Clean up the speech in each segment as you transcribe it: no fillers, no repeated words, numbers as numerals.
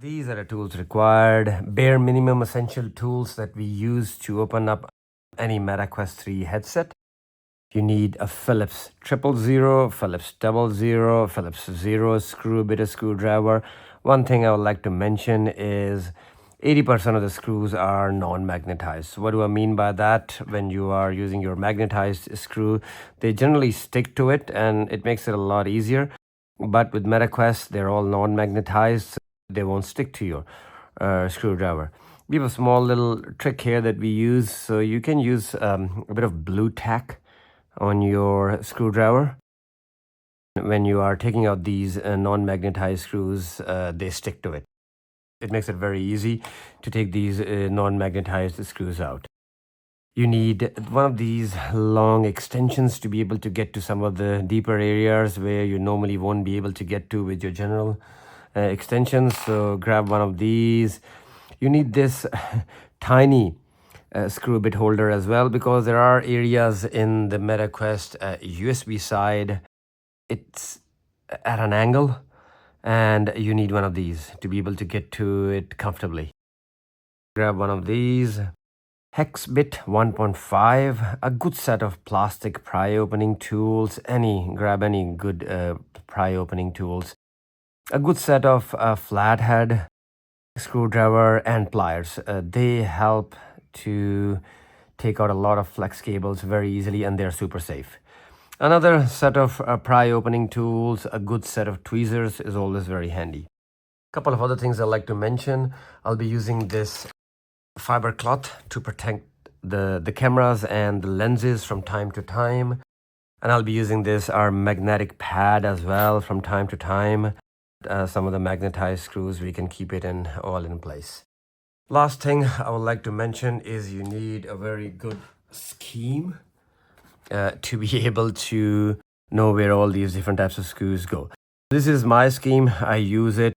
These are the tools required, bare minimum essential tools that we use to open up any MetaQuest 3 headset. You need a Phillips 000, Phillips 00, Phillips 0 screw bit of screwdriver. One thing I would like to mention is 80% of the screws are non-magnetized. What do I mean by that? When you are using your magnetized screw, they generally stick to it and it makes it a lot easier. But with MetaQuest, they're all non-magnetized, so they won't stick to your screwdriver. We have a small little trick here that we use. So you can use a bit of blue tack on your screwdriver. When you are taking out these non-magnetized screws, they stick to it. It makes it very easy to take these non-magnetized screws out. You need one of these long extensions to be able to get to some of the deeper areas where you normally won't be able to get to with your general extensions. So grab one of these. You need this tiny screw bit holder as well, because there are areas in the MetaQuest USB side, it's at an angle, and you need one of these to be able to get to it comfortably. Grab one of these. Hex bit 1.5, a good set of plastic pry opening tools. Grab any good pry opening tools. A good set of flathead screwdriver and pliers. They help to take out a lot of flex cables very easily, and they're super safe. Another set of pry opening tools, a good set of tweezers is always very handy. A couple of other things I'd like to mention. I'll be using this fiber cloth to protect the cameras and the lenses from time to time. And I'll be using our magnetic pad as well from time to time. Some of the magnetized screws, we can keep it all in place. Last thing I would like to mention is you need a very good scheme to be able to know where all these different types of screws go. This is my scheme. I use it.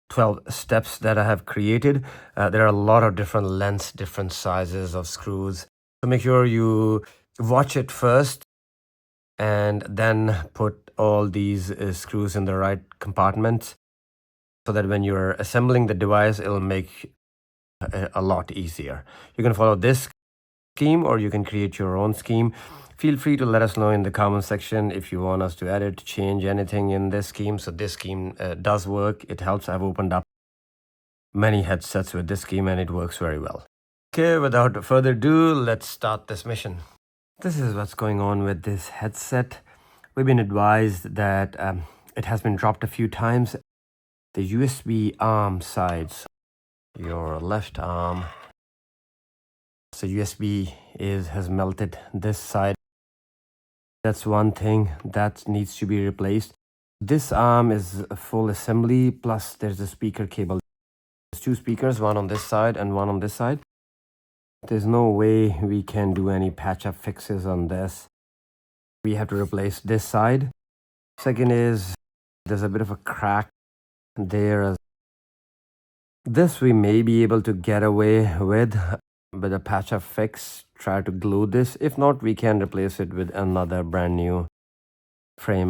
12 steps that I have created. There are a lot of different lengths, different sizes of screws. So make sure you watch it first and then put all these screws in the right compartments, so that when you're assembling the device, it'll make a lot easier. You can follow this scheme or you can create your own scheme. Feel free to let us know in the comment section if you want us to edit, change anything in this scheme. So this scheme does work. It helps. I've opened up many headsets with this scheme and it works very well. Okay, without further ado, let's start this mission. This is what's going on with this headset. We've been advised that it has been dropped a few times. The USB arm sides, your left arm, so USB has melted this side. That's one thing that needs to be replaced. This arm is a full assembly, plus there's a speaker cable. There's two speakers, one on this side and one on this side. There's no way we can do any patch-up fixes on this. We have to replace this side. Second is there's a bit of a crack there. This we may be able to get away with a patch-up fix. Try to glue this. If not, we can replace it with another brand new frame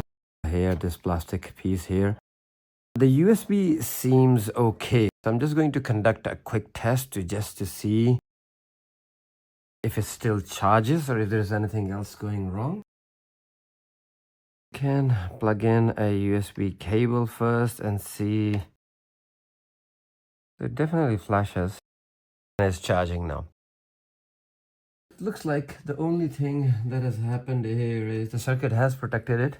here, this plastic piece here. The USB seems okay. So I'm just going to conduct a quick test to see if it still charges or if there's anything else going wrong. Can plug in a USB cable first and see. It definitely flashes and it's charging now. It looks like the only thing that has happened here is the circuit has protected it.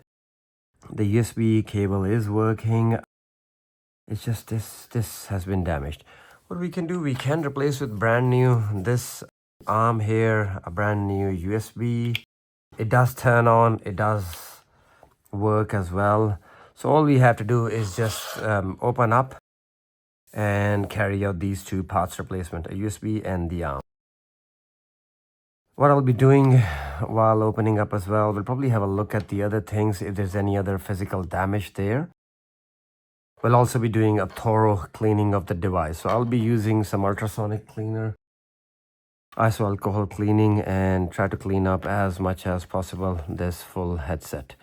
The USB cable is working. It's just this has been damaged. What we can do, we can replace with brand new this arm here, a brand new USB. It does turn on, it does work as well. So all we have to do is just open up and carry out these two parts replacement, a USB and the arm. What I'll be doing while opening up as well, we'll probably have a look at the other things if there's any other physical damage there. We'll also be doing a thorough cleaning of the device. So I'll be using some ultrasonic cleaner, iso-alcohol cleaning, and try to clean up as much as possible this full headset.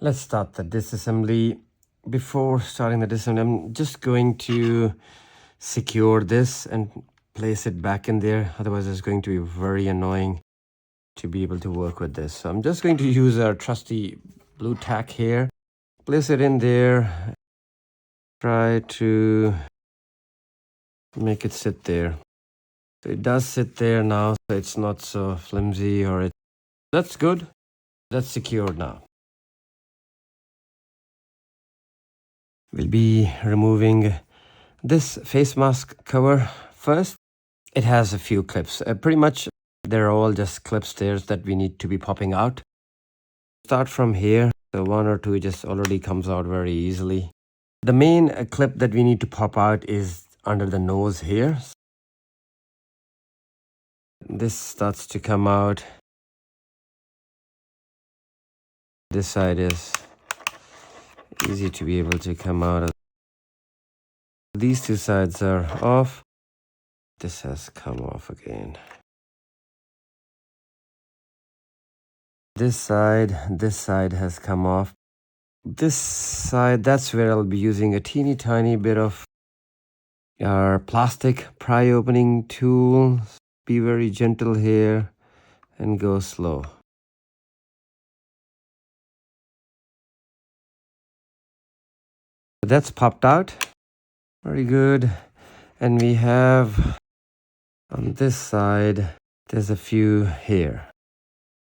Let's start the disassembly. Before starting the disassembly, I'm just going to secure this and place it back in there. Otherwise, it's going to be very annoying to be able to work with this. So I'm just going to use our trusty blue tack here. Place it in there. Try to make it sit there. So it does sit there now, so it's not so flimsy that's good. That's secured now. We'll be removing this face mask cover first. It has a few clips. Pretty much they're all just clips there that we need to be popping out. Start from here. So one or two just already comes out very easily. The main clip that we need to pop out is under the nose here. This starts to come out. This side is easy to be able to come out. These two sides are off. This has come off again. This side has come off. This side, that's where I'll be using a teeny tiny bit of our plastic pry opening tool. Be very gentle here and go slow. That's popped out. Very good. And we have on this side, there's a few here.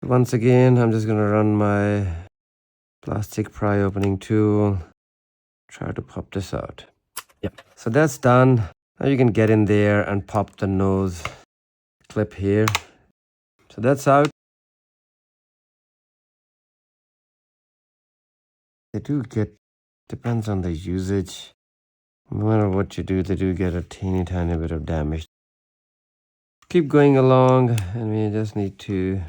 Once again, I'm just going to run my plastic pry opening tool. Try to pop this out. Yep. So that's done. Now you can get in there and pop the nose clip here. So that's out. They do get, depends on the usage. No matter what you do, they do get a teeny tiny bit of damage. Keep going along, and we just need to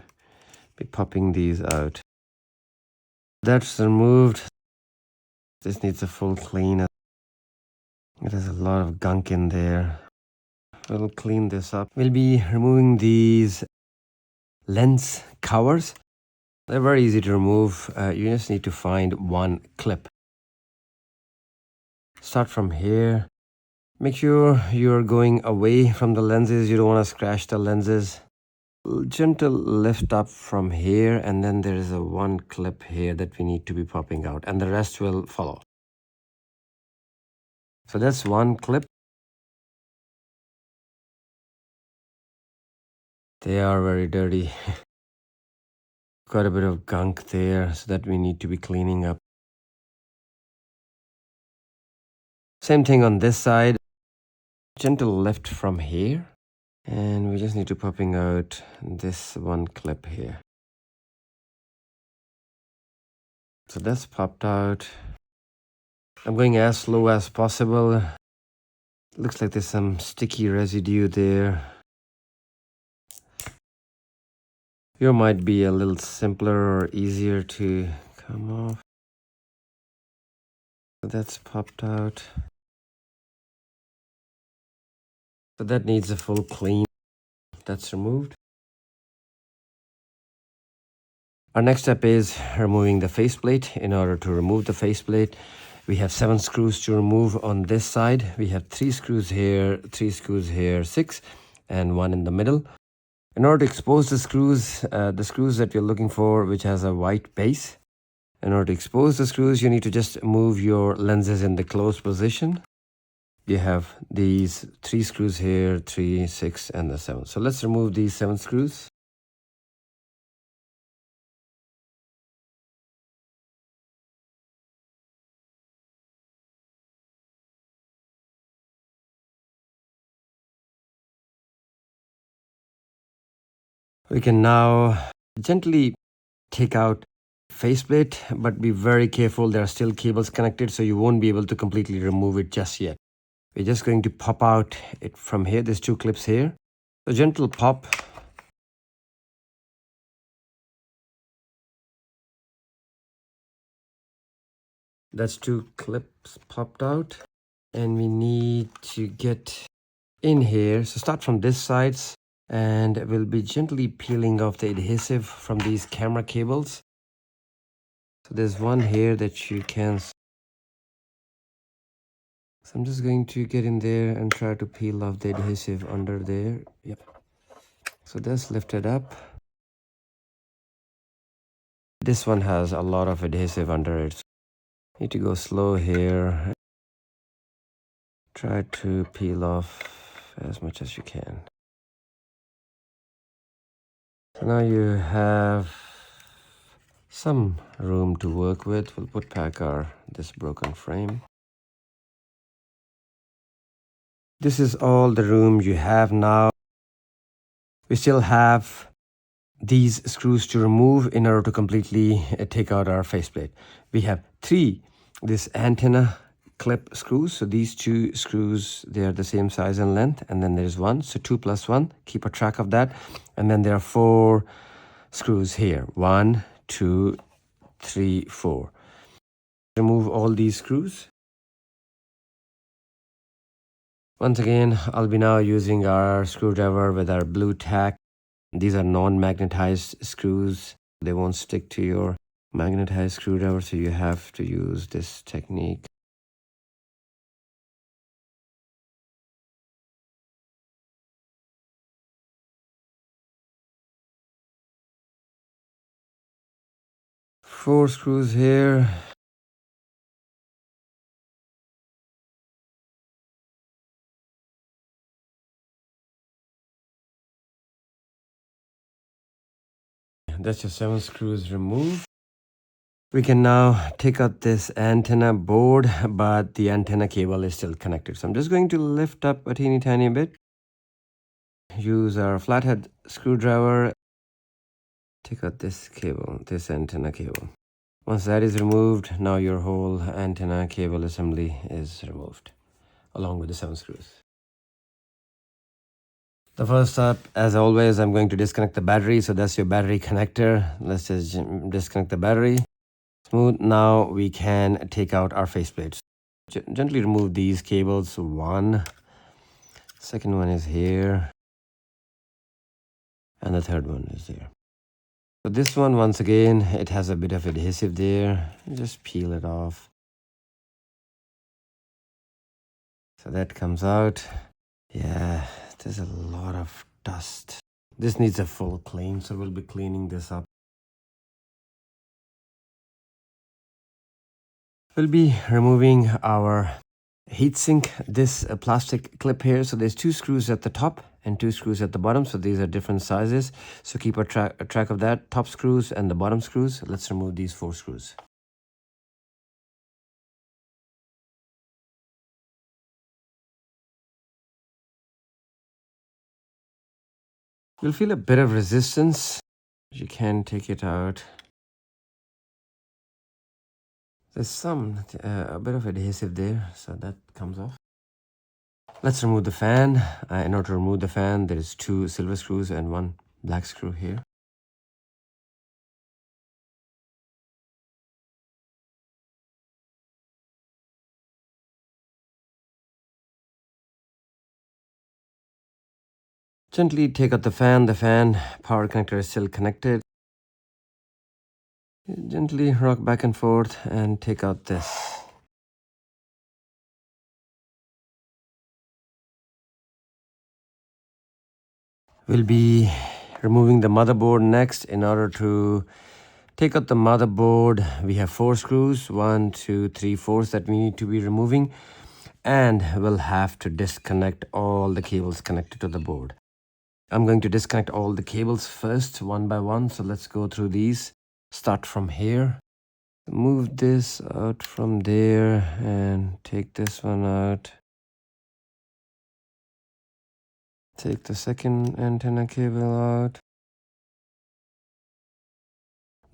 be popping these out. That's removed. This needs a full clean. There's a lot of gunk in there. We'll clean this up. We'll be removing these lens covers. They're very easy to remove. You just need to find one clip. Start from here. Make sure you're going away from the lenses. You don't want to scratch the lenses. Gentle lift up from here, and then there is a one clip here that we need to be popping out, and the rest will follow. So that's one clip. They are very dirty. Quite a bit of gunk there, so that we need to be cleaning up. Same thing on this side. Gentle lift from here. And we just need to popping out this one clip here. So that's popped out. I'm going as slow as possible. Looks like there's some sticky residue there. Yours might be a little simpler or easier to come off. So that's popped out. So that needs a full clean. That's removed. Our next step is removing the faceplate. In order to remove the faceplate, we have 7 screws to remove on this side. We have 3 screws here, 3 screws here, 6, and 1 in the middle. In order to expose the screws that you're looking for, which has a white base, in order to expose the screws, you need to just move your lenses in the closed position. You have these 3 screws here, 3, 6, and the 7. So let's remove these 7 screws. We can now gently take out faceplate, but be very careful. There are still cables connected, so you won't be able to completely remove it just yet. We're just going to pop out it from here. There's 2 clips here. So gentle pop. That's 2 clips popped out. And we need to get in here. So start from this side, and we'll be gently peeling off the adhesive from these camera cables. So there's one here that you can. So I'm just going to get in there and try to peel off the adhesive under there. Yep. So that's lifted up. This one has a lot of adhesive under it. Need to go slow here. Try to peel off as much as you can. So now you have some room to work with. We'll put back this broken frame. This is all the room you have now. We still have these screws to remove in order to completely take out our faceplate. We have 3 this antenna clip screws. So these 2 screws, they are the same size and length, and then there's 1, so 2 plus 1. Keep a track of that. And then there are 4 screws here. 1, 2, 3, 4. Remove all these screws. Once again, I'll be now using our screwdriver with our blue tack. These are non-magnetized screws. They won't stick to your magnetized screwdriver, so you have to use this technique. Four screws here. That's your 7 screws removed. We can now take out this antenna board, but the antenna cable is still connected. So I'm just going to lift up a teeny tiny bit. Use our flathead screwdriver. Take out this cable, this antenna cable. Once that is removed, now your whole antenna cable assembly is removed, along with the 7 screws. The first step, as always, I'm going to disconnect the battery. So that's your battery connector. Let's just disconnect the battery. Smooth. Now we can take out our faceplates. Gently remove these cables. 1. Second one is here. And the third one is there. So this one, once again, it has a bit of adhesive there. Just peel it off. So that comes out. Yeah, there's a lot of dust. This needs a full clean, so we'll be cleaning this up. We'll be removing our heatsink, this plastic clip here. So there's 2 screws at the top and 2 screws at the bottom. So these are different sizes. So keep a track of that. Top screws and the bottom screws. Let's remove these 4 screws. You'll feel a bit of resistance. You can take it out. There's a bit of adhesive there, so that comes off. Let's remove the fan. In order to remove the fan, there is 2 silver screws and 1 black screw here. Gently take out the fan. The fan power connector is still connected. Gently rock back and forth and take out this. We'll be removing the motherboard next. In order to take out the motherboard, we have 4 screws, 1, 2, 3, 4 that we need to be removing, and we'll have to disconnect all the cables connected to the board. I'm going to disconnect all the cables first, one by one. So let's go through these. Start from here. Move this out from there and take this one out. Take the second antenna cable out.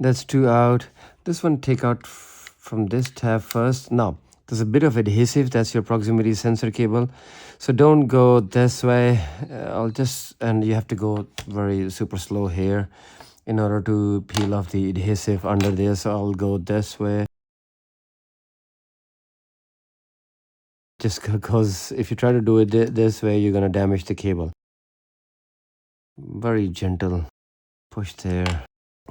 That's 2 out. This one take out from this tab first. Now, there's a bit of adhesive. That's your proximity sensor cable. So don't go this way. And you have to go very super slow here in order to peel off the adhesive under there. So I'll go this way. Just because if you try to do it this way, you're going to damage the cable. Very gentle push there.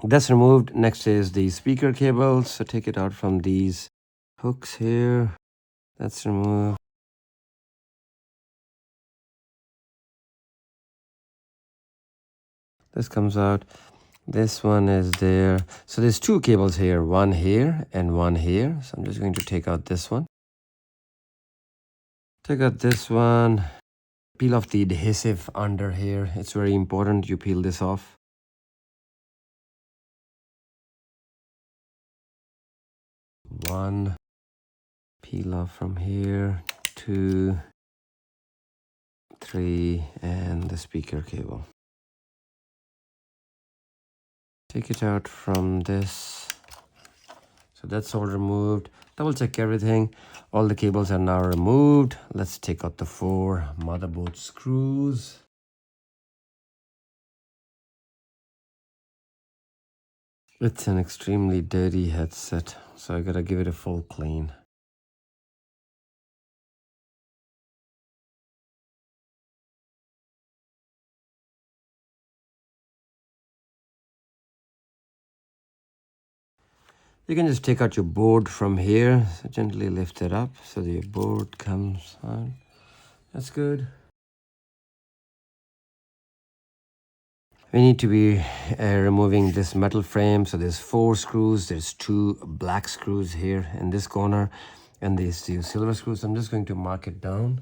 That's removed. Next is the speaker cable. So take it out from these hooks here. That's removed. This comes out. This one is there. So there's two cables here, one here and one here. So I'm just going to take out this one. Take out this one. Peel off the adhesive under here. It's very important you peel this off. One. Peel off from here. 2, 3, and the speaker cable. Take it out from this. So that's all removed. Double check everything. All the cables are now removed. Let's take out the 4 motherboard screws. It's an extremely dirty headset, so I gotta give it a full clean. You can just take out your board from here. So gently lift it up so the board comes on. That's good. We need to be removing this metal frame. So there's 4 screws. There's 2 black screws here in this corner. And these 2 silver screws. I'm just going to mark it down.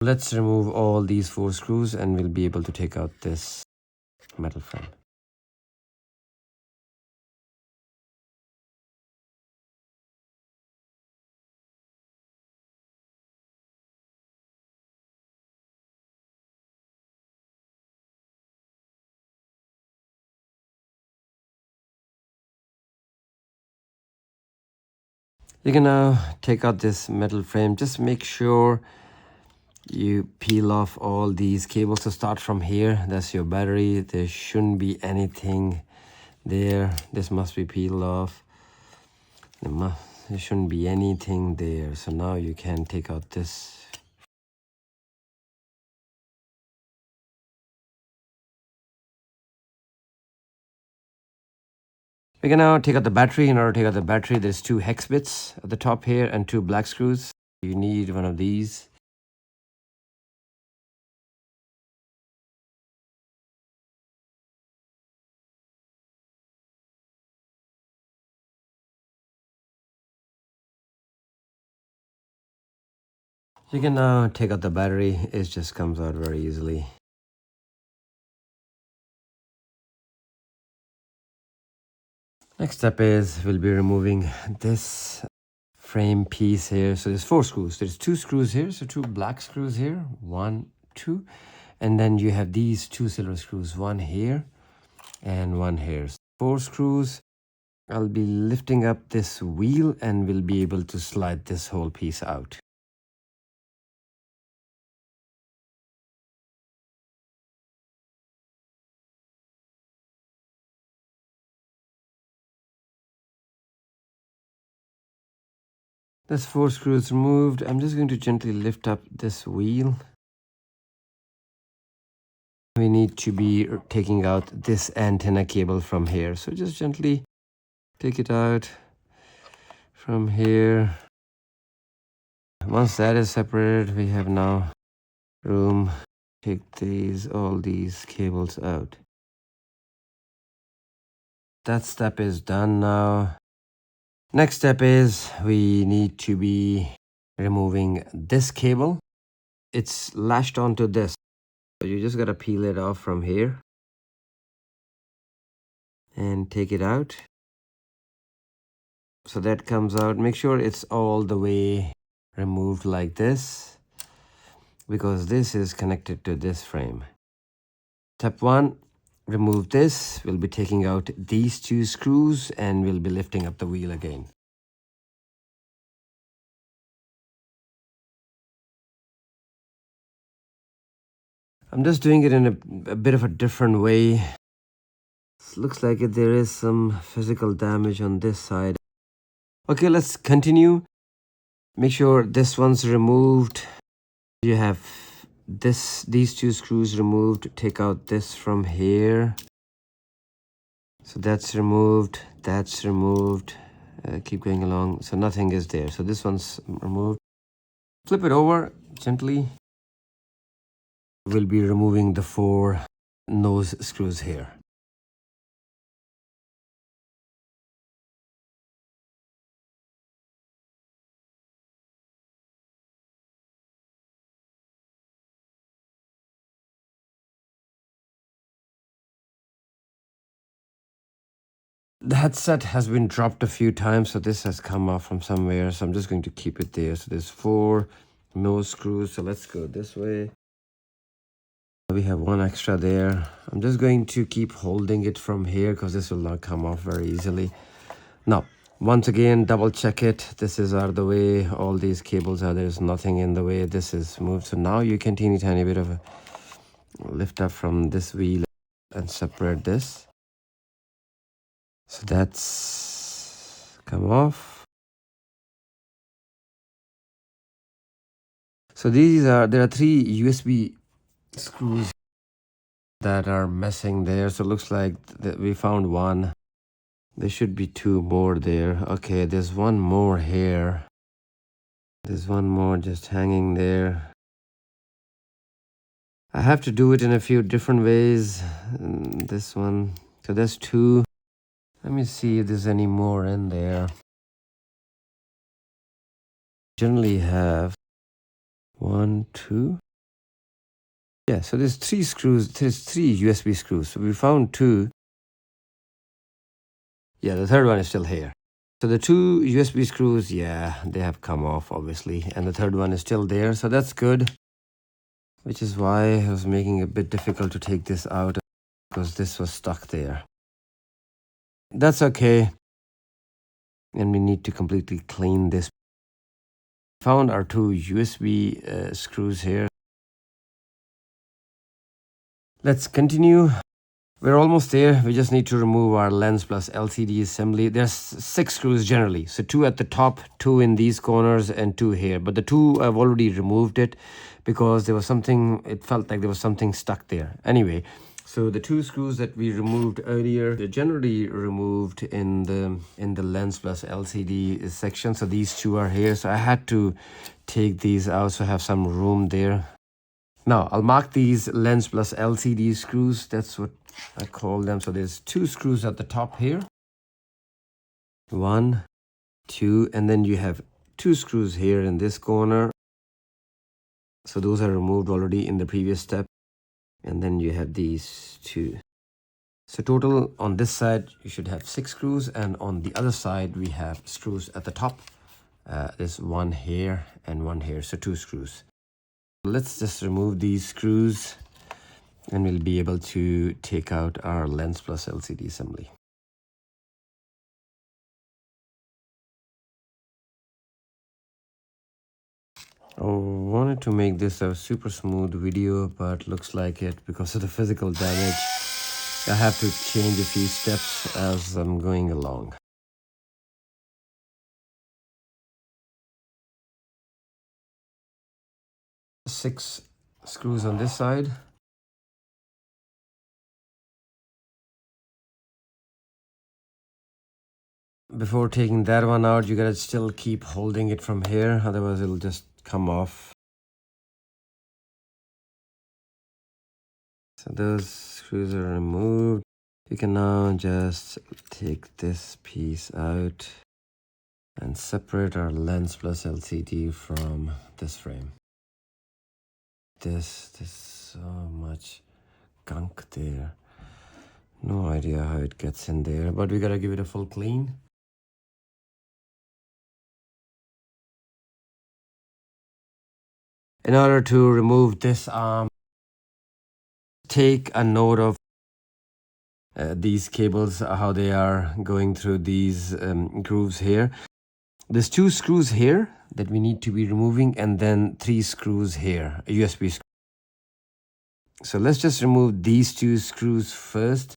Let's remove all these 4 screws and we'll be able to take out this metal frame. You can now take out this metal frame. Just make sure you peel off all these cables. So start from here. That's your battery. There shouldn't be anything there. This must be peeled off. There shouldn't be anything there. So now you can take out this. We can now take out the battery. In order to take out the battery, there's 2 hex bits at the top here and 2 black screws. You need one of these. You can now take out the battery. It just comes out very easily. Next step is we'll be removing this frame piece here. So there's 4 screws. There's 2 screws here. So 2 black screws here. 1, 2. And then you have these 2 silver screws. 1 here and 1 here. So 4 screws. I'll be lifting up this wheel and we'll be able to slide this whole piece out. There's 4 screws removed. I'm just going to gently lift up this wheel. We need to be taking out this antenna cable from here. So just gently take it out from here. Once that is separated, we have now room to take all these cables out. That step is done now. Next step is we need to be removing this cable. It's lashed onto this. So you just gotta peel it off from here and take it out. So that comes out. Make sure it's all the way removed like this, because this is connected to this frame. Step 1, remove this. We'll be taking out these 2 screws and we'll be lifting up the wheel again. I'm just doing it in a bit of a different way. It looks like there is some physical damage on this side. Okay, let's continue. Make sure this one's removed. You have these two screws removed. Take out this from here. So that's removed. That's removed. Keep going along. So nothing is there. So this one's removed. Flip it over gently. We'll be removing the 4 nose screws here. The headset has been dropped a few times, so this has come off from somewhere. So I'm just going to keep it there. So there's 4 nose screws. So let's go this way. We have 1 extra there. I'm just going to keep holding it from here because this will not come off very easily. Now, once again, double check it. This is out of the way. All these cables are, there's nothing in the way. This is moved. So now you can tiny bit of a lift up from this wheel and separate this. So that's come off. So there are 3 USB screws that are missing there. So it looks like we found 1. There should be 2 more there. Okay, there's 1 more here. There's 1 more just hanging there. I have to do it in a few different ways. This one. So there's 2. Let me see if there's any more in there. Generally have 1, 2. Yeah, so there's 3 screws. There's 3 USB screws. So we found 2. Yeah, the third one is still here. So the 2 USB screws, yeah, they have come off obviously. And the third one is still there. So that's good. Which is why it was making it a bit difficult to take this out because this was stuck there. That's okay. And we need to completely clean this. Found our 2 USB screws here. Let's continue. We're almost there. We just need to remove our lens plus LCD assembly. There's 6 screws generally. So 2 at the top, 2 in these corners, and 2 here. But the 2, I've already removed it because there was something, it felt like there was something stuck there. Anyway, so the 2 screws that we removed earlier, they're generally removed in the lens plus LCD section. So these 2 are here. So I had to take these out so I have some room there. Now I'll mark these lens plus LCD screws. That's what I call them. So there's 2 screws at the top here. 1, 2, and then you have 2 screws here in this corner. So those are removed already in the previous step. And then you have these 2. So total on this side, you should have 6 screws. And on the other side, we have screws at the top. There's 1 here and 1 here. So 2 screws. Let's just remove these screws and we'll be able to take out our lens plus LCD assembly. I wanted to make this a super smooth video, but looks like it because of the physical damage. I have to change a few steps as I'm going along. Six screws on this side. Before taking that one out, you gotta still keep holding it from here, otherwise it'll just come off. So those screws are removed. You can now just take this piece out and separate our lens plus LCD from this frame. There's so much gunk there. No idea how it gets in there, but we gotta give it a full clean. In order to remove this arm, take a note of these cables, how they are going through these grooves here. There's 2 screws here that we need to be removing, and then 3 screws here, a USB screw. So let's just remove these 2 screws first,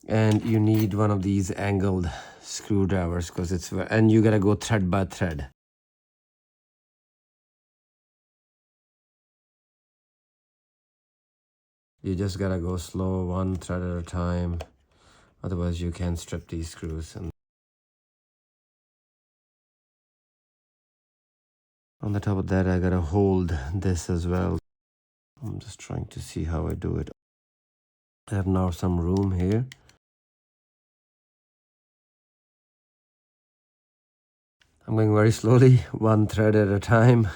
and you need one of these angled screwdrivers because and you gotta go thread by thread. You just gotta go slow, one thread at a time. Otherwise, you can strip these screws. And on the top of that, I gotta hold this as well. I'm just trying to see how I do it. I have now some room here. I'm going very slowly, one thread at a time.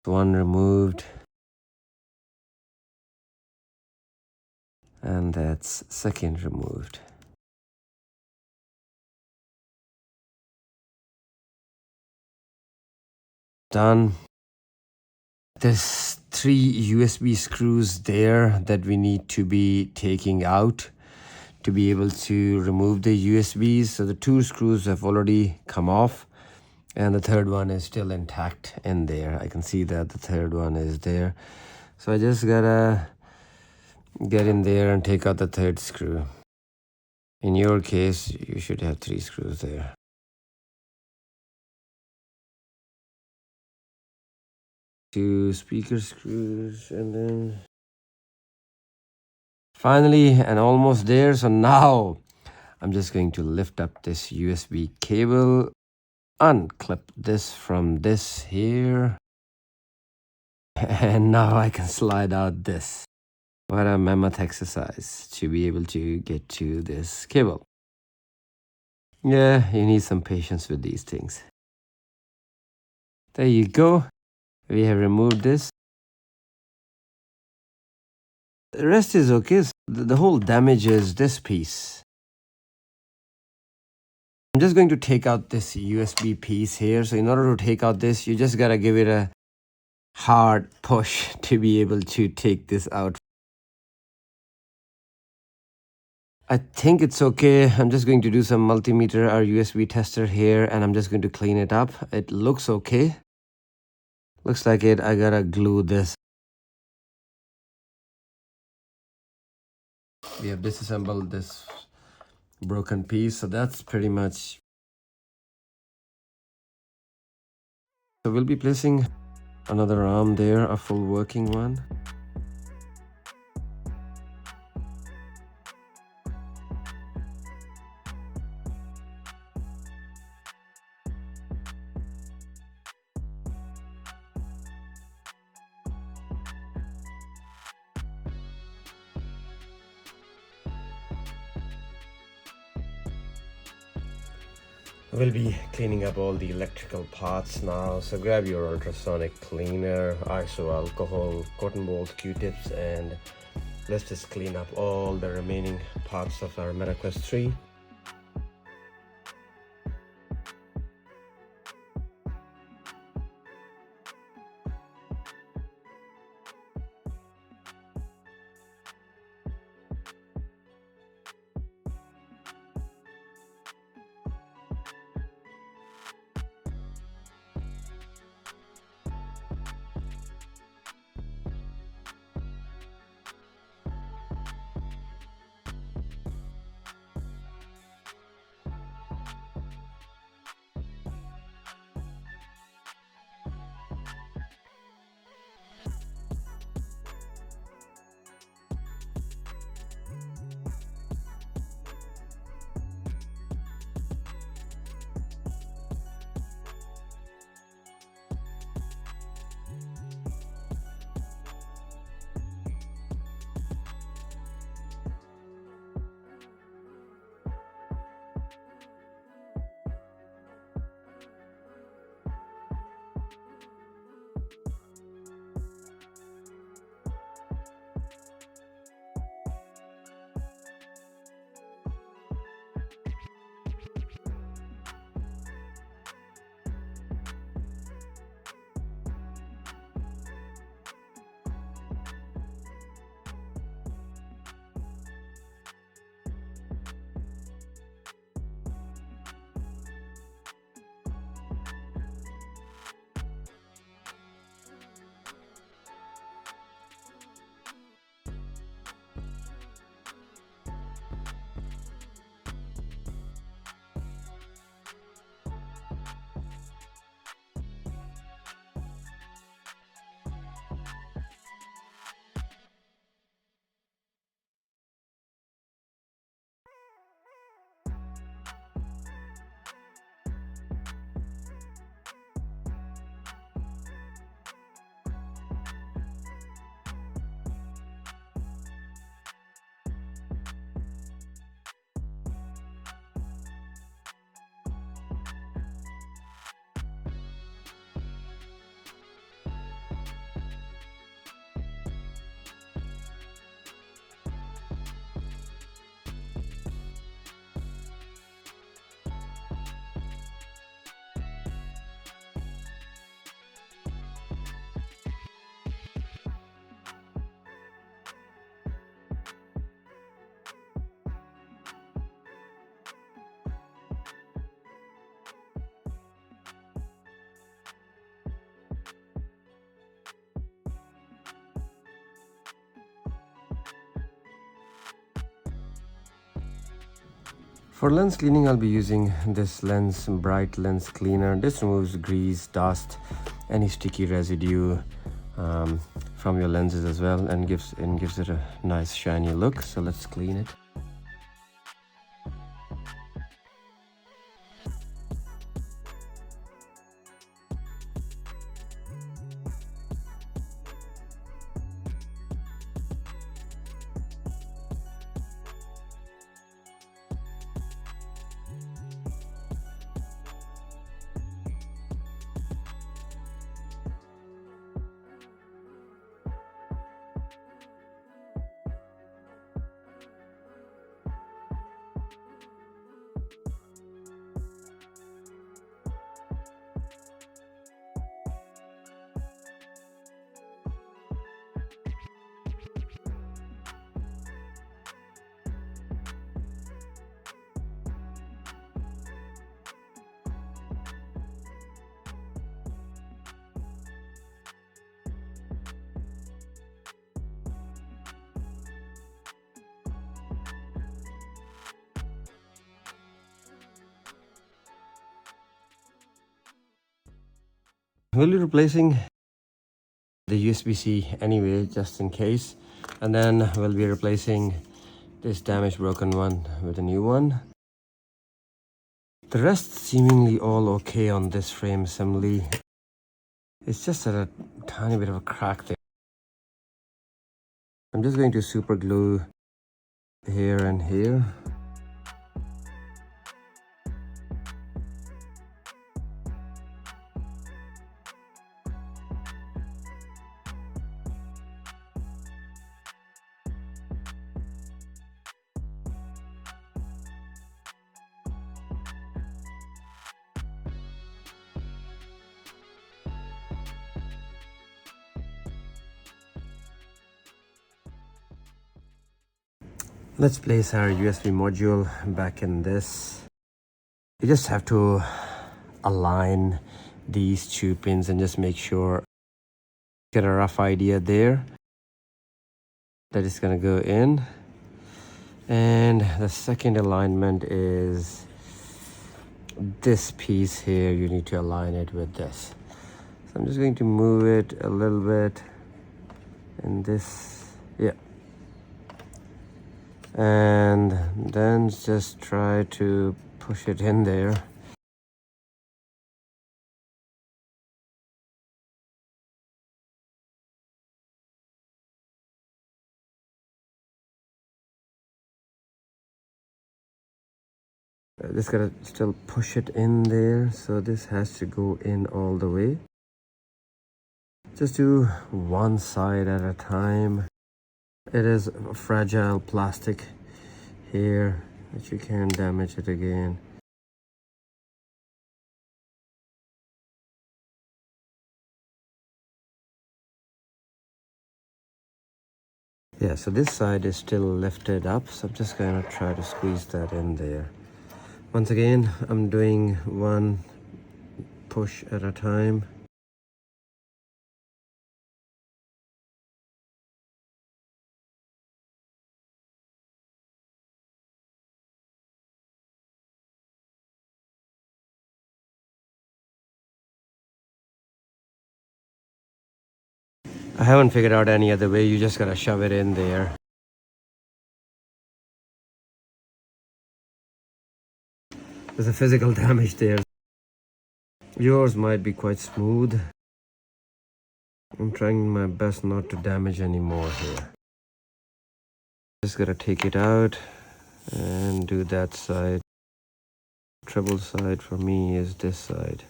One removed. And that's second removed. Done. There's 3 USB screws there that we need to be taking out to be able to remove the USBs. So the 2 screws have already come off and the third one is still intact in there. I can see that the third one is there. So I just gotta get in there and take out the third screw. In your case, you should have 3 screws there. Two speaker screws and then finally, and almost there. So now I'm just going to lift up this USB cable, unclip this from this here, and now I can slide out this. What a mammoth exercise to be able to get to this cable. Yeah, you need some patience with these things. There you go. We have removed this. The rest is okay. The whole damage is this piece. I'm just going to take out this USB piece here. So in order to take out this, you just gotta give it a hard push to be able to take this out. I think it's okay. I'm just going to do some multimeter or USB tester here and I'm just going to clean it up. It looks okay. Looks like it. I gotta glue this. We have disassembled this broken piece, so that's pretty much. So we'll be placing another arm there, a full working one. We'll be cleaning up all the electrical parts now. So grab your ultrasonic cleaner, iso alcohol, cotton balls, Q-tips, and let's just clean up all the remaining parts of our MetaQuest 3. For lens cleaning, I'll be using this bright lens cleaner. This removes grease, dust, any sticky residue from your lenses as well, and gives it a nice shiny look. So let's clean it. We'll be replacing the USB-C anyway, just in case, and then we'll be replacing this damaged broken one with a new one. The rest seemingly all okay on this frame assembly. It's just a tiny bit of a crack there. I'm just going to super glue here and here. Let's place our USB module back in this. You just have to align these two pins and just make sure, get a rough idea there. That is going to go in. And the second alignment is this piece here. You need to align it with this. So I'm just going to move it a little bit in this, yeah. And then just try to push it in there. Just gotta still push it in there, so this has to go in all the way. Just do one side at a time. It is fragile plastic here that you can't damage it again. Yeah, so this side is still lifted up, so I'm just gonna try to squeeze that in there. Once again, I'm doing one push at a time. I haven't figured out any other way. You just gotta shove it in there. There's a physical damage there. Yours might be quite smooth. I'm trying my best not to damage any more here. Just gotta take it out and do that side. Treble side for me is this side.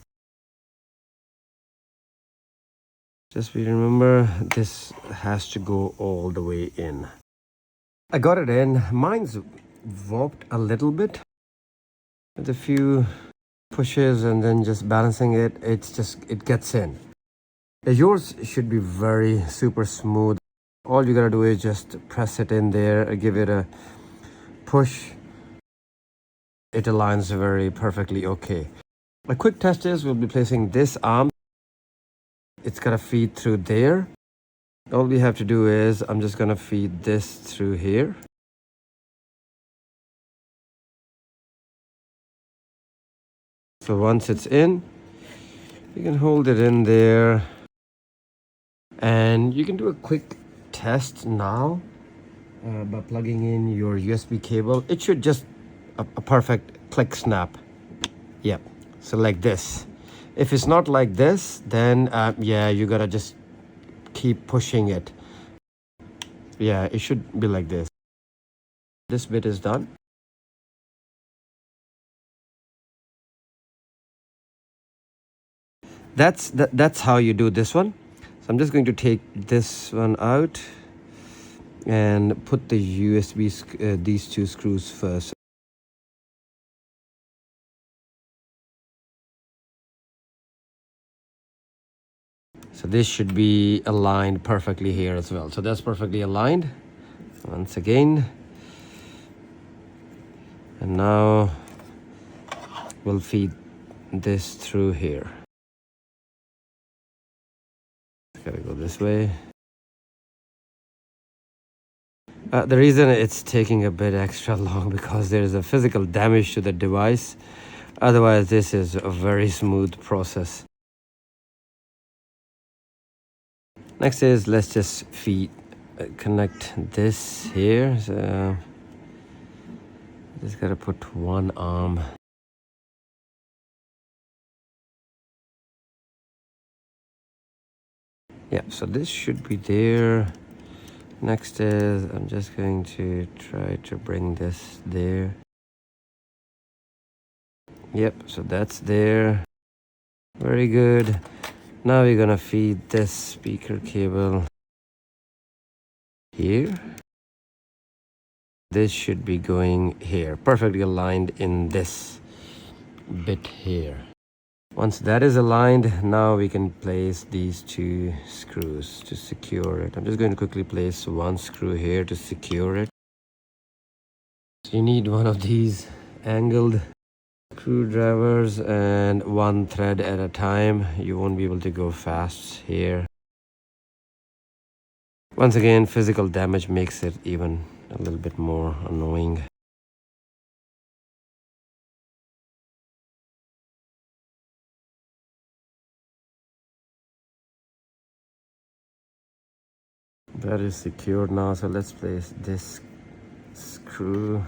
Just remember, this has to go all the way in. I got it in. Mine's warped a little bit. With a few pushes and then just balancing it, it gets in. Yours should be very super smooth. All you gotta do is just press it in there, give it a push. It aligns very perfectly okay. A quick test is we'll be placing this arm. It's gotta feed through there. All we have to do is I'm just gonna feed this through here. So once it's in, you can hold it in there, and you can do a quick test now by plugging in your USB cable. It should just a perfect click snap. Yep. So like this. If it's not like this, then yeah, you gotta just keep pushing it. Yeah, it should be like this. This bit is done. That's how you do this one. So I'm just going to take this one out and put the USB, these two screws first. So this should be aligned perfectly here as well. So that's perfectly aligned once again. And now we'll feed this through here. Gotta go this way. The reason it's taking a bit extra long because there is a physical damage to the device. Otherwise, this is a very smooth process. Next is let's just connect this here. So just gotta put one arm. Yeah, so this should be there. Next is I'm just going to try to bring this there. Yep, so that's there. Very good. Now we're gonna feed this speaker cable here. This should be going here, perfectly aligned in this bit here. Once that is aligned, now we can place these two screws to secure it. I'm just going to quickly place one screw here to secure it. So you need one of these angled screwdrivers and one thread at a time. You won't be able to go fast here. Once again, physical damage makes it even a little bit more annoying. That is secured now, so let's place this screw.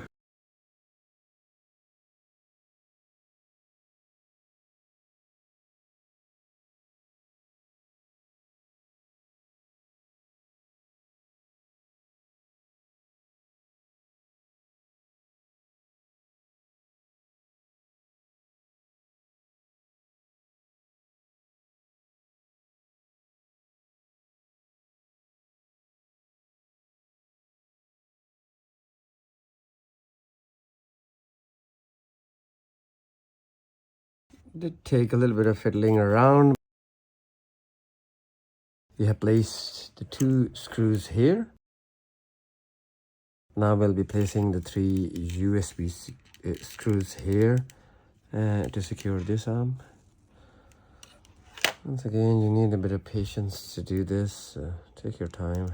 Did take a little bit of fiddling around. We have placed the two screws here. Now we'll be placing the three USB screws here to secure this arm. Once again, you need a bit of patience to do this, so take your time.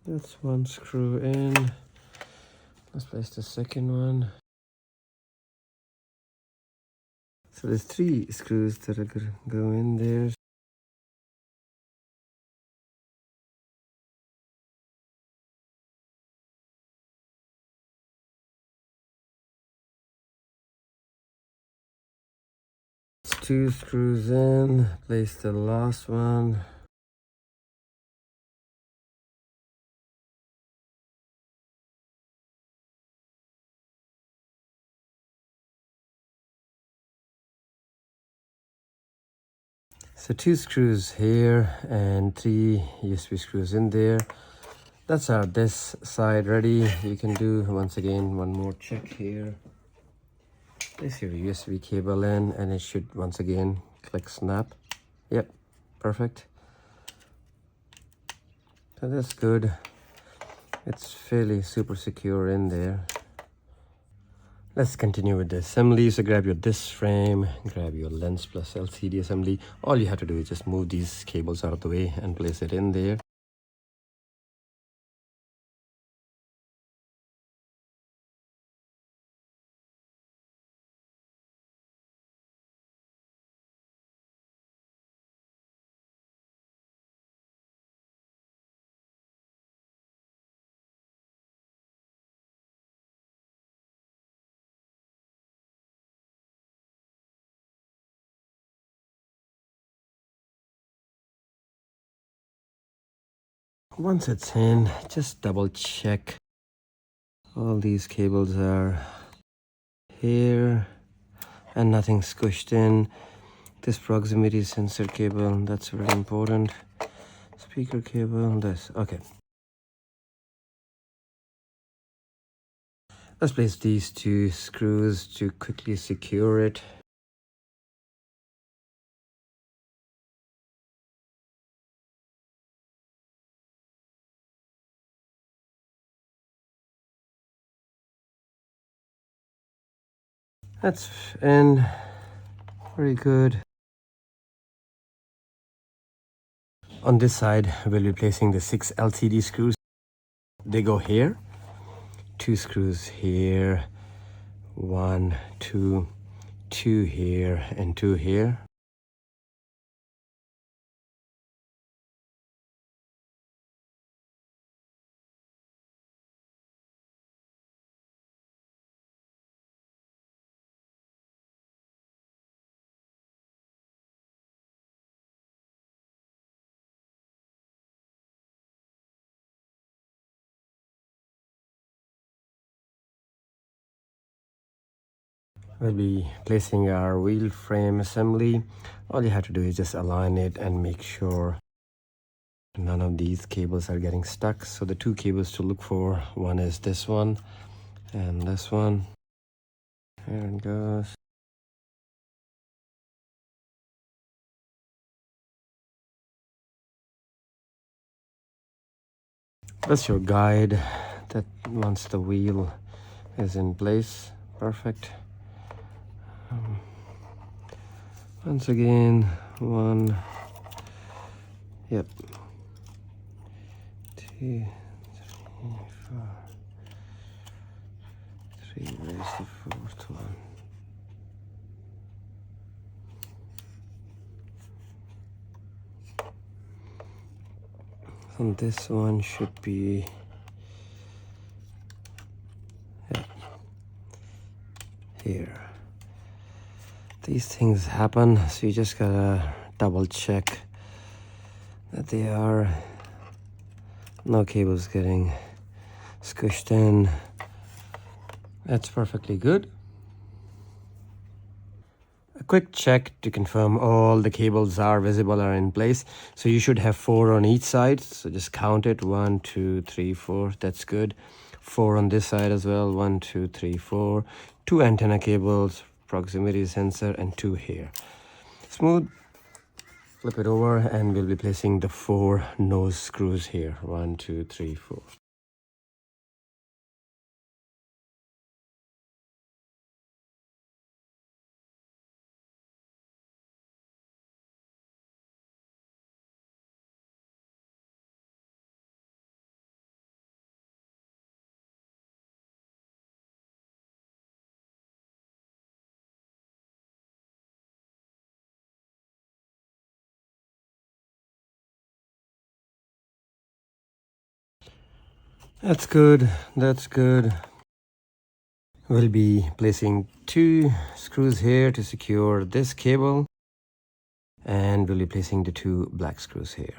That's one screw in. Let's place the second one. So there's three screws that are gonna go in there. Two screws in, place the last one. So two screws here and three USB screws in there. That's our this side ready. You can do once again one more check here. Place your USB cable in and it should once again click snap. Yep, perfect. So that's good. It's fairly super secure in there. Let's continue with the assembly. So grab your disc frame, grab your lens plus LCD assembly. All you have to do is just move these cables out of the way and place it in there. Once it's in, just double check all these cables are here and nothing squished in. This proximity sensor cable, that's very important. Speaker cable, this, okay. Let's place these two screws to quickly secure it. That's in, very good. On this side, we'll be placing the 6 LCD screws. They go here. 2 screws here, 1, 2, 2 here, and 2 here. We'll be placing our wheel frame assembly. All you have to do is just align it and make sure none of these cables are getting stuck. So the 2 cables to look for, one is this one and this one. There it goes. That's your guide that once the wheel is in place. Perfect. Once again, 1, yep, 2, 3, 4, 3, where's the 4th one? And this one should be, yeah, here. These things happen, so you just gotta double check that they are no cables getting squished in. That's perfectly good. A quick check to confirm all the cables are visible, are in place. So you should have 4 on each side, so just count it, 1, 2, 3, 4. That's good. 4 on this side as well, 1, 2, 3, 4. 2 antenna cables, proximity sensor, and 2 here. Smooth. Flip it over and we'll be placing the 4 nose screws here. 1, 2, 3, 4. That's good. That's good. We'll be placing 2 screws here to secure this cable, and we'll be placing the 2 black screws here.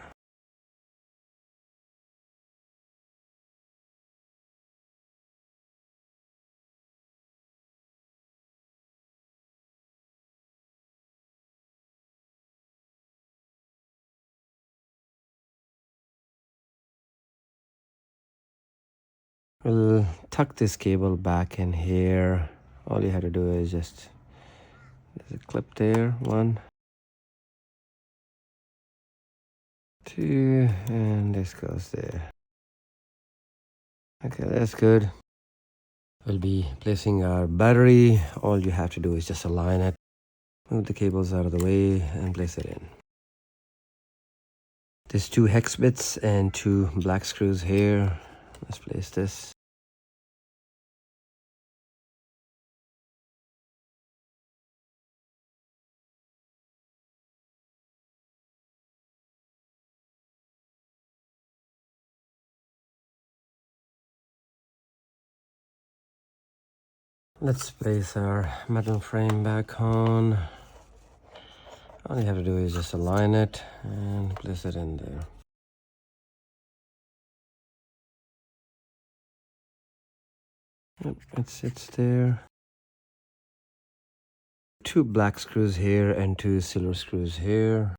We'll tuck this cable back in here. All you have to do is just, there's a clip there, 1, 2, and this goes there. Okay, that's good. We'll be placing our battery. All you have to do is just align it, move the cables out of the way, and place it in. There's 2 hex bits and 2 black screws here. Let's place this. Let's place our metal frame back on. All you have to do is just align it and place it in there. Yep, it sits there. 2 black screws here and 2 silver screws here.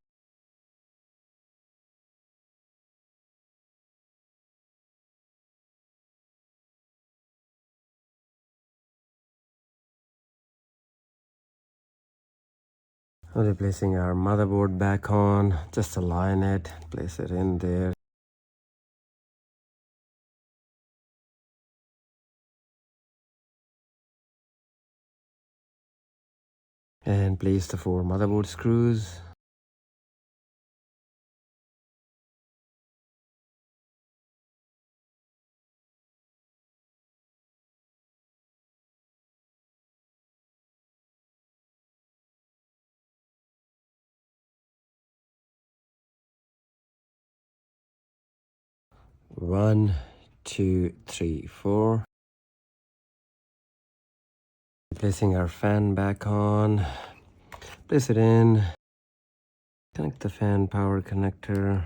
We'll be placing our motherboard back on. Just align it, place it in there. And place the 4 motherboard screws. One, 2, 3, 4. Placing our fan back on. Place it in. Connect the fan power connector.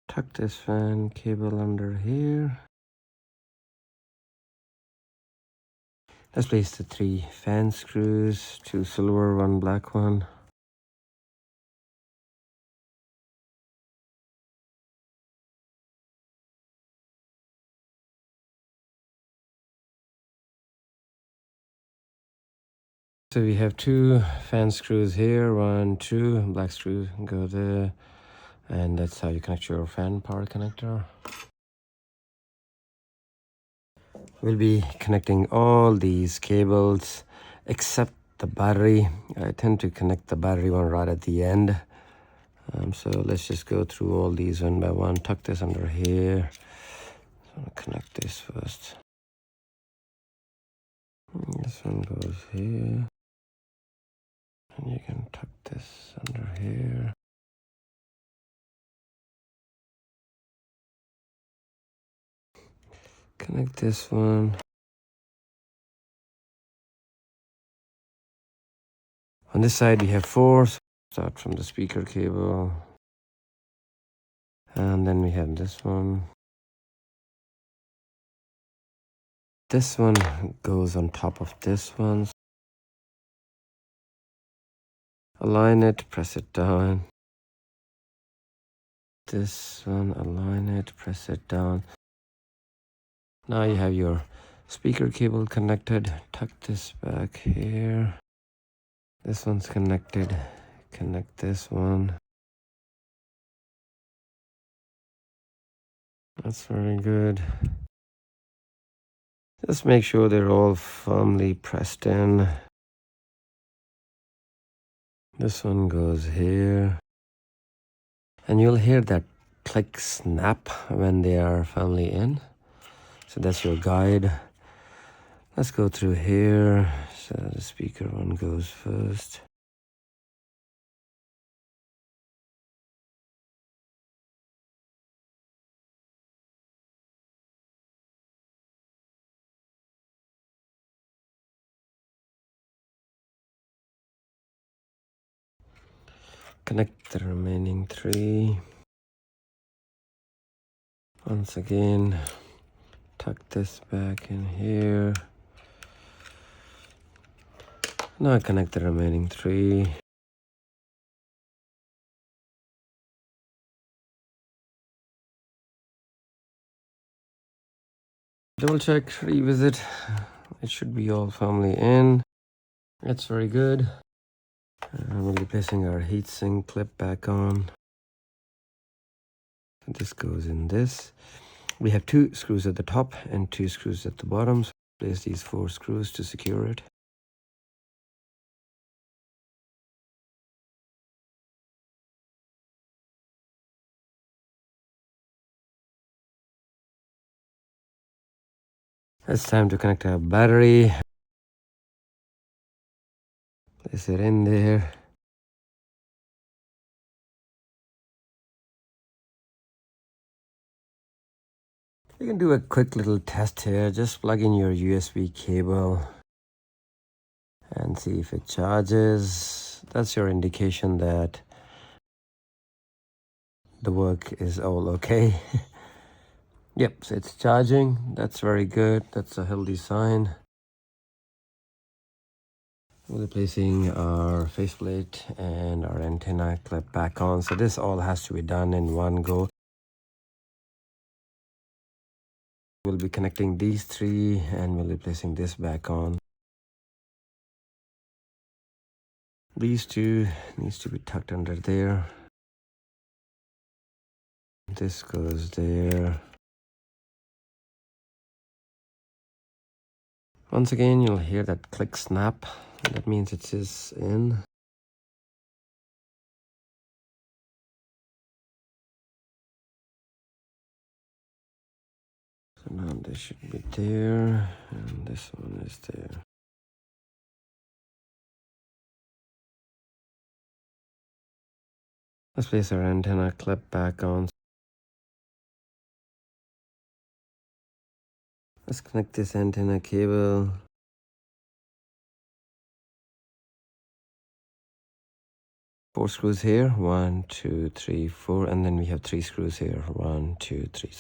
Tuck this fan cable under here. Let's place the 3 fan screws, 2 silver, 1 black one. So we have 2 fan screws here, 1, 2, black screw go there, and that's how you connect your fan power connector. We'll be connecting all these cables except the battery. I tend to connect the battery one right at the end. So let's just go through all these one by one. Tuck this under here. So connect this first. This one goes here. And you can tuck this under here. Connect this one. On this side we have 4. So start from the speaker cable. And then we have this one. This one goes on top of this one. Align it, press it down. This one, align it, press it down. Now you have your speaker cable connected. Tuck this back here. This one's connected. Connect this one. That's very good. Just make sure they're all firmly pressed in. This one goes here. And you'll hear that click snap when they are firmly in. So that's your guide. Let's go through here. So the speaker one goes first. Connect the remaining 3. Once again, tuck this back in here. Now connect the remaining 3. Double check, revisit. It should be all firmly in. That's very good. We'll be placing our heatsink clip back on. This goes in this. We have 2 screws at the top and 2 screws at the bottom. So place these 4 screws to secure it. It's time to connect our battery. Place it in there. You can do a quick little test here. Just plug in your USB cable and see if it charges. That's your indication that the work is all okay. Yep, so it's charging. That's very good. That's a healthy sign. We'll be placing our faceplate and our antenna clip back on. So this all has to be done in one go. We'll be connecting these 3 and we'll be placing this back on. These 2 needs to be tucked under there. This goes there. Once again, you'll hear that click snap. That means it is in. So now this should be there, and this one is there. Let's place our antenna clip back on. Let's connect this antenna cable. Four screws here, 1, 2, 3, 4, and then we have 3 screws here, 1, 2, 3.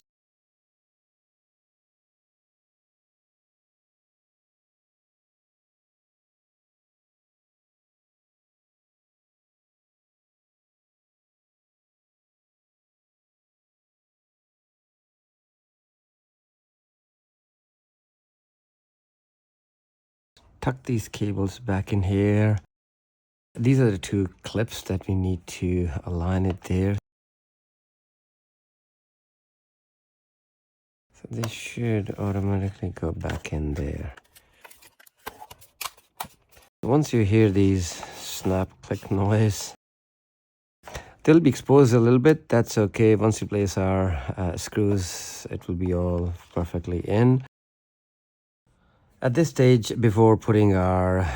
Tuck these cables back in here. These are the 2 clips that we need to align it there. So they should automatically go back in there. Once you hear these snap click noise, they'll be exposed a little bit. That's okay. Once you place our screws, it will be all perfectly in. At this stage, before putting our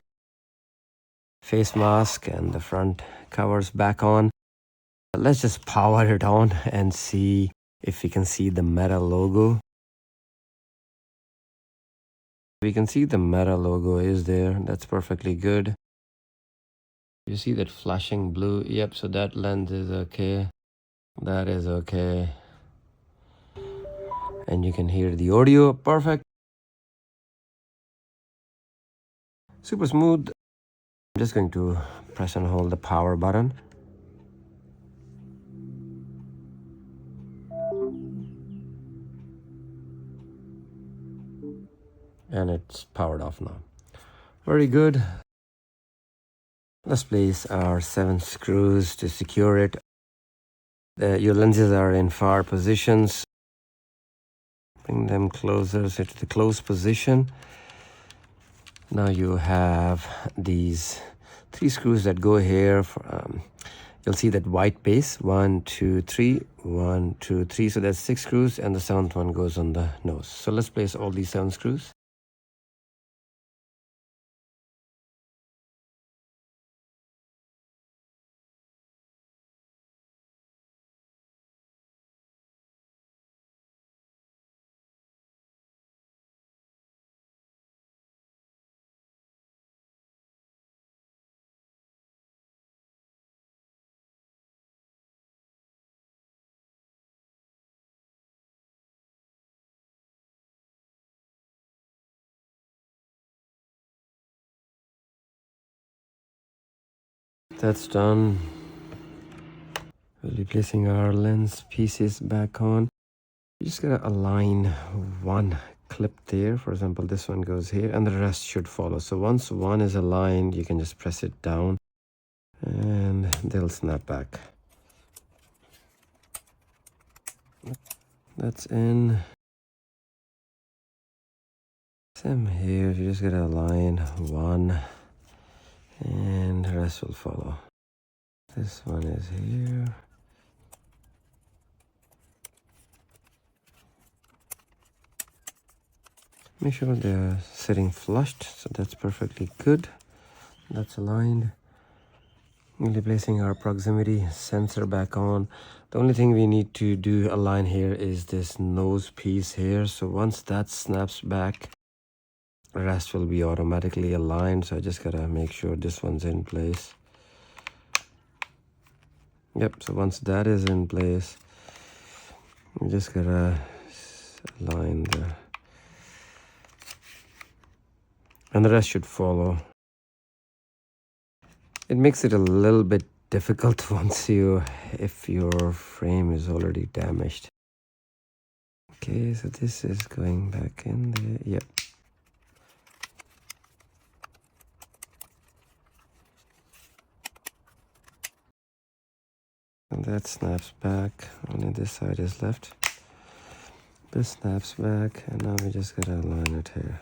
face mask and the front covers back on, let's just power it on and see if we can see the Meta logo. We can see the Meta logo is there. That's perfectly good. You see that flashing blue? Yep, so that lens is okay. That is okay. And you can hear the audio. Perfect. Super smooth. I'm just going to press and hold the power button. And it's powered off now. Very good. Let's place our 7 screws to secure it. Your lenses are in far positions. Bring them closer so to the close position. Now you have these 3 screws that go here. You'll see that white base, 1, 2, 3, 1, 2, 3. So that's 6 screws, and the 7th one goes on the nose. So let's place all these 7 screws. That's done. We'll be placing our lens pieces back on. You just gotta align one clip there. For example, this one goes here and the rest should follow. So once one is aligned, you can just press it down and they'll snap back. That's in. Same here, you just gotta align one and the rest will follow. This one is here. Make sure they're sitting flushed, so that's perfectly good. That's aligned. We'll be placing our proximity sensor back on. The only thing we need to do align here is this nose piece here. So once that snaps back, the rest will be automatically aligned. So I just gotta make sure this one's in place. Yep, so once that is in place, you just gotta align and the rest should follow. It makes it a little bit difficult if your frame is already damaged. Okay, so this is going back in there. Yep. And that snaps back. Only this side is left. This snaps back, and now we just gotta align it here.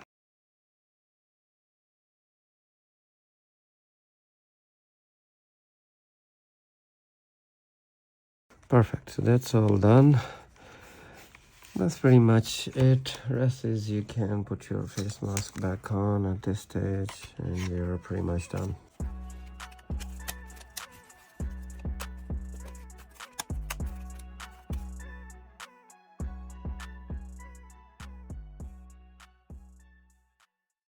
Perfect, so that's all done. That's pretty much it. Rest is you can put your face mask back on at this stage and you're pretty much done.